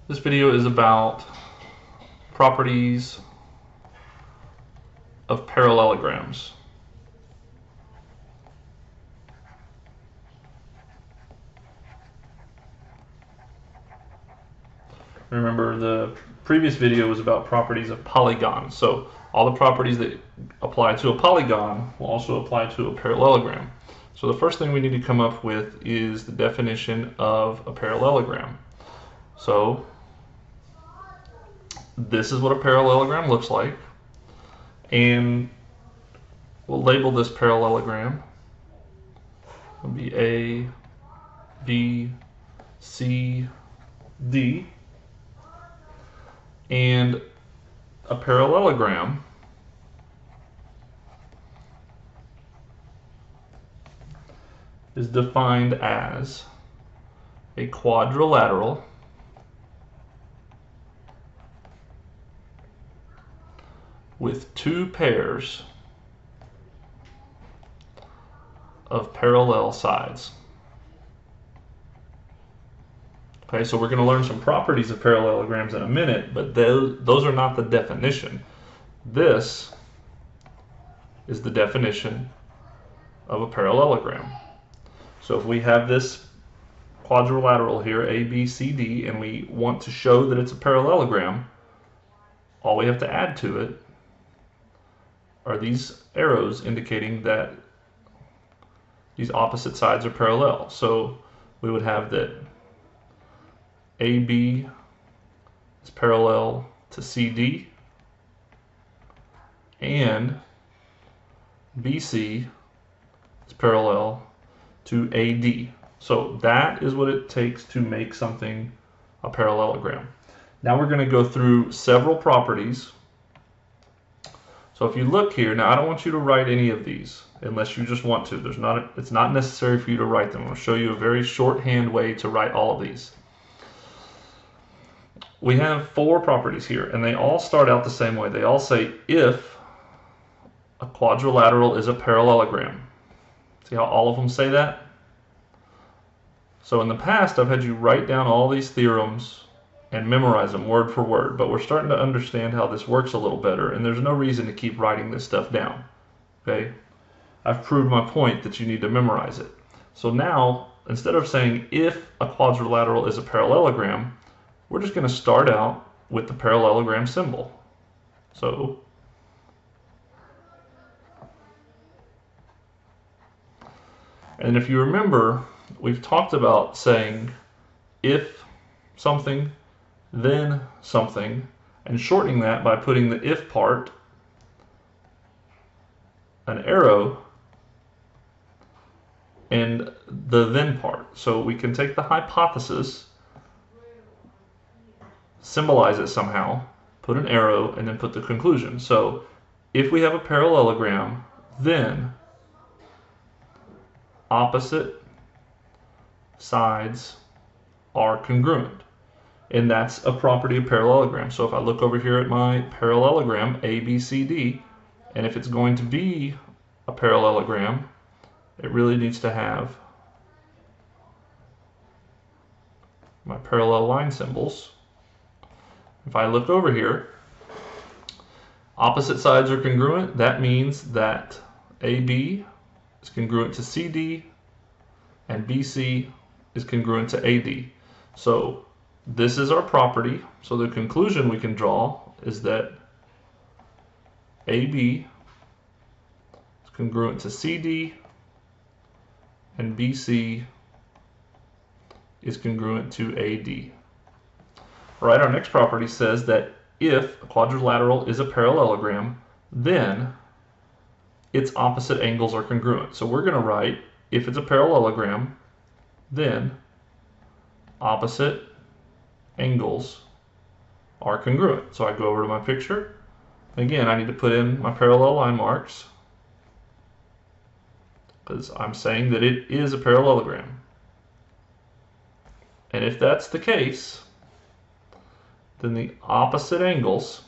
This video is about properties of parallelograms. Remember, the previous video was about properties of polygons. So all the properties that apply to a polygon will also apply to a parallelogram. So the first thing we need to come up with is the definition of a parallelogram. So this is what a parallelogram looks like, and we'll label this parallelogram. It'll be A, B, C, D, and a parallelogram is defined as a quadrilateral with two pairs of parallel sides. Okay, so we're going to learn some properties of parallelograms in a minute, but those are not the definition. This is the definition of a parallelogram. So if we have this quadrilateral here, A, B, C, D, and we want to show that it's a parallelogram, all we have to add to it are these arrows indicating that these opposite sides are parallel. So we would have that AB is parallel to CD, and BC is parallel to AD. So that is what it takes to make something a parallelogram. Now we're going to go through several properties. So if you look here, now I don't want you to write any of these unless you just want to. It's not necessary for you to write them. I'll show you a very shorthand way to write all of these. We have four properties here, and they all start out the same way. They all say if a quadrilateral is a parallelogram. See how all of them say that? So in the past, I've had you write down all these theorems and memorize them word for word, but we're starting to understand how this works a little better, and there's no reason to keep writing this stuff down. Okay? I've proved my point that you need to memorize it. So now, instead of saying if a quadrilateral is a parallelogram, we're just going to start out with the parallelogram symbol. So and if you remember, we've talked about saying if something, then something, and shortening that by putting the if part, an arrow, and the then part. So we can take the hypothesis, symbolize it somehow, put an arrow, and then put the conclusion. So if we have a parallelogram, then opposite sides are congruent. And that's a property of parallelogram. So if I look over here at my parallelogram, ABCD, and if it's going to be a parallelogram, it really needs to have my parallel line symbols. If I look over here, opposite sides are congruent. That means that AB is congruent to CD, and BC is congruent to AD. So this is our property. So the conclusion we can draw is that AB is congruent to CD, and BC is congruent to AD. All right, our next property says that if a quadrilateral is a parallelogram, then its opposite angles are congruent. So we're going to write, if it's a parallelogram, then opposite angles are congruent. So I go over to my picture. Again, I need to put in my parallel line marks because I'm saying that it is a parallelogram. And if that's the case, then the opposite angles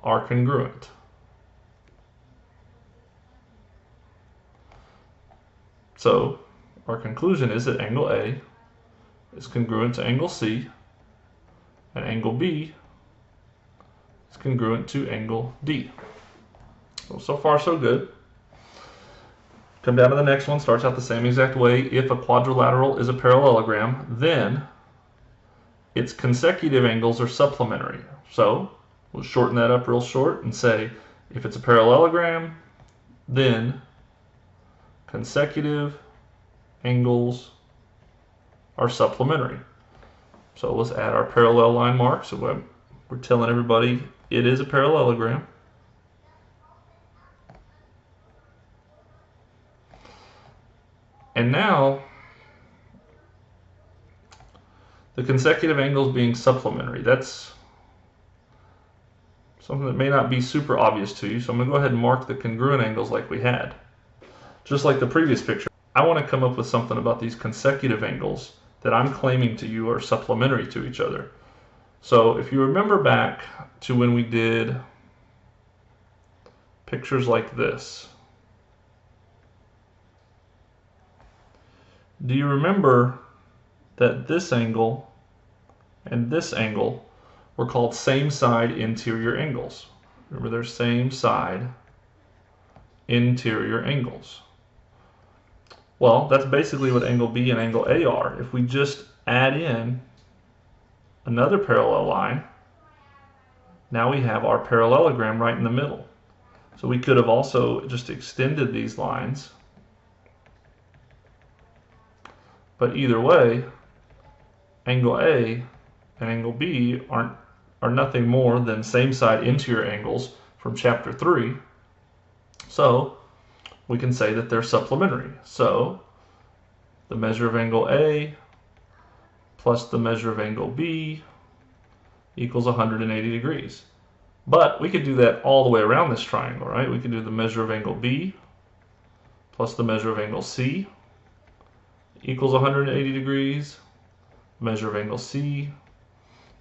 are congruent. So our conclusion is that angle A is congruent to angle C, and angle B is congruent to angle D. So far so good. Come down to the next one, starts out the same exact way. If a quadrilateral is a parallelogram, then its consecutive angles are supplementary. So we'll shorten that up real short and say, if it's a parallelogram, then consecutive angles are supplementary. So let's add our parallel line mark. So we're telling everybody it is a parallelogram. And now, the consecutive angles being supplementary. That's something that may not be super obvious to you. So I'm going to go ahead and mark the congruent angles like we had. Just like the previous picture, I want to come up with something about these consecutive angles that I'm claiming to you are supplementary to each other. So if you remember back to when we did pictures like this, do you remember that this angle and this angle were called same side interior angles? Remember, they're same side interior angles. Well, that's basically what angle B and angle A are. If we just add in another parallel line, now we have our parallelogram right in the middle. So we could have also just extended these lines. But either way, angle A and angle B are nothing more than same side interior angles from chapter 3. So we can say that they're supplementary. So the measure of angle A plus the measure of angle B equals 180 degrees. But we could do that all the way around this triangle, right? We could do the measure of angle B plus the measure of angle C equals 180 degrees. Measure of angle C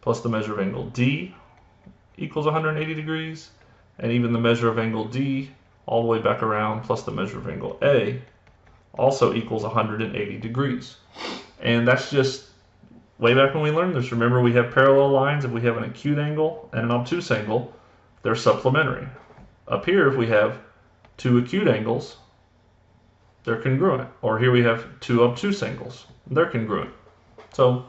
plus the measure of angle D equals 180 degrees. And even the measure of angle D all the way back around plus the measure of angle A also equals 180 degrees. And that's just way back when we learned this. Remember, we have parallel lines. If we have an acute angle and an obtuse angle, they're supplementary. Up here, if we have two acute angles, they're congruent. Or here we have two obtuse angles, they're congruent. So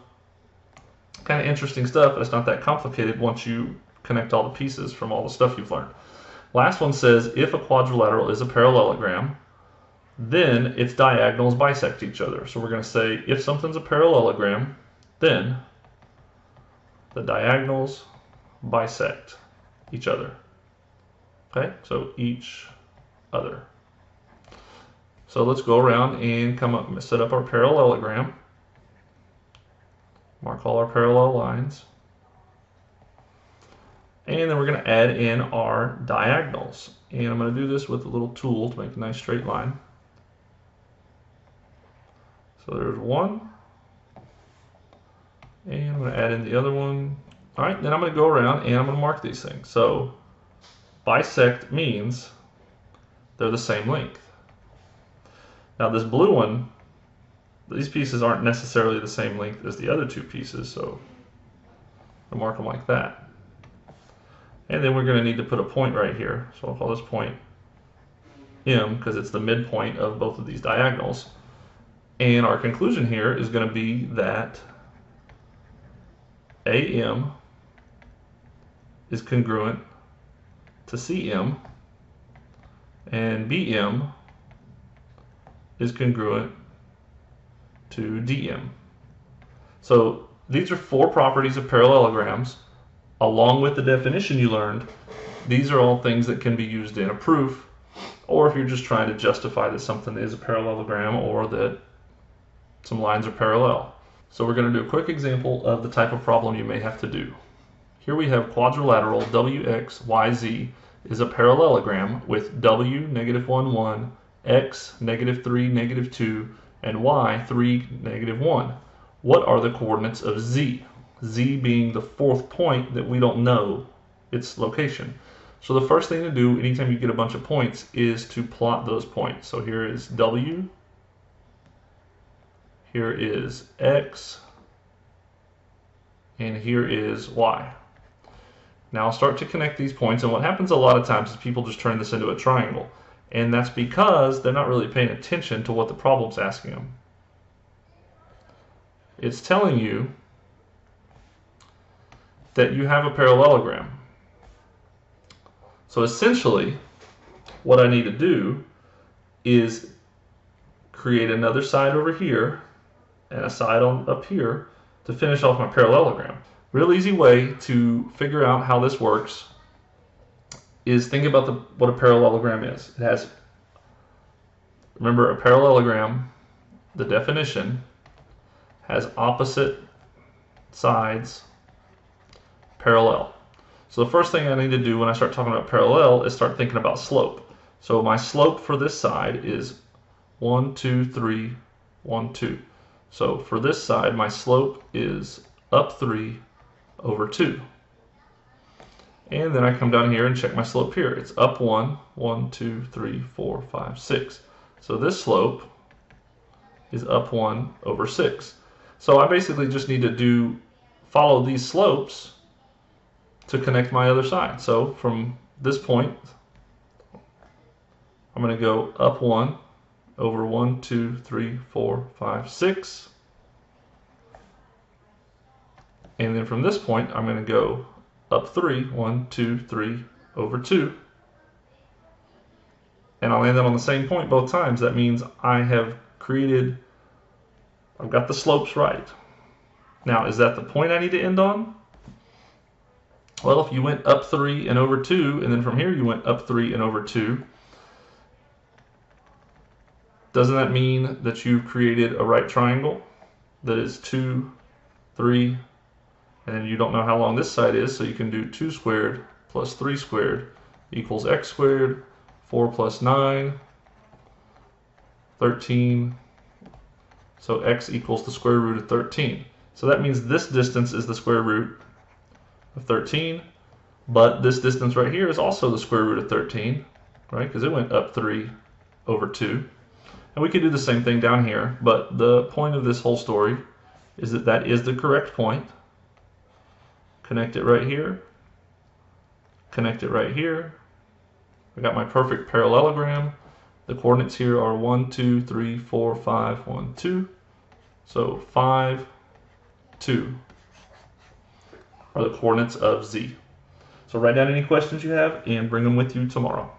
kind of interesting stuff, but it's not that complicated once you connect all the pieces from all the stuff you've learned. Last one says, if a quadrilateral is a parallelogram, then its diagonals bisect each other. So we're going to say, if something's a parallelogram, then the diagonals bisect each other. Okay, so each other. So let's go around and set up our parallelogram. Mark all our parallel lines. And then we're going to add in our diagonals. And I'm going to do this with a little tool to make a nice straight line. So there's one. And I'm going to add in the other one. All right, then I'm going to go around and I'm going to mark these things. So bisect means they're the same length. Now this blue one, these pieces aren't necessarily the same length as the other two pieces, so I'll mark them like that. And then we're going to need to put a point right here. So I'll call this point M because it's the midpoint of both of these diagonals. And our conclusion here is going to be that AM is congruent to CM and BM is congruent to DM. So these are four properties of parallelograms. Along with the definition you learned, these are all things that can be used in a proof, or if you're just trying to justify that something is a parallelogram or that some lines are parallel. So we're going to do a quick example of the type of problem you may have to do. Here we have quadrilateral WXYZ is a parallelogram with W, -1, 1, X, -3, -2, and Y, 3, -1. What are the coordinates of Z? Z being the fourth point that we don't know its location. So the first thing to do anytime you get a bunch of points is to plot those points. So here is W, here is X, and here is y. Now I'll start to connect these points, and what happens a lot of times is people just turn this into a triangle, and that's because they're not really paying attention to what the problem's asking them. It's telling you that you have a parallelogram. So essentially, what I need to do is create another side over here and a side on up here to finish off my parallelogram. Real easy way to figure out how this works is think about what a parallelogram is. It has, remember, a parallelogram, the definition, has opposite sides parallel. So the first thing I need to do when I start talking about parallel is start thinking about slope. So my slope for this side is 1, 2, 3, 1, 2. So for this side, my slope is up 3 over 2. And then I come down here and check my slope here. It's up 1, 1, 2, 3, 4, 5, 6. So this slope is up 1 over 6. So I basically just need to follow these slopes to connect my other side. So from this point, I'm going to go up 1 over 1, 2, 3, 4, 5, 6. And then from this point, I'm going to go up 3, 1, 2, 3 over 2. And I'll land that on the same point both times. That means I've got the slopes right. Now, is that the point I need to end on? Well, if you went up 3 and over 2, and then from here you went up 3 and over 2, doesn't that mean that you've created a right triangle that is 2, 3, and then you don't know how long this side is, so you can do 2 squared plus 3 squared equals x squared, 4 plus 9, 13, so x equals the square root of 13. So that means this distance is the square root of 13, but this distance right here is also the square root of 13, right? Because it went up 3 over 2. And we could do the same thing down here, but the point of this whole story is that that is the correct point. Connect it right here. Connect it right here. I got my perfect parallelogram. The coordinates here are 1, 2, 3, 4, 5, 1, 2. So 5, 2 are the coordinates of Z. So write down any questions you have and bring them with you tomorrow.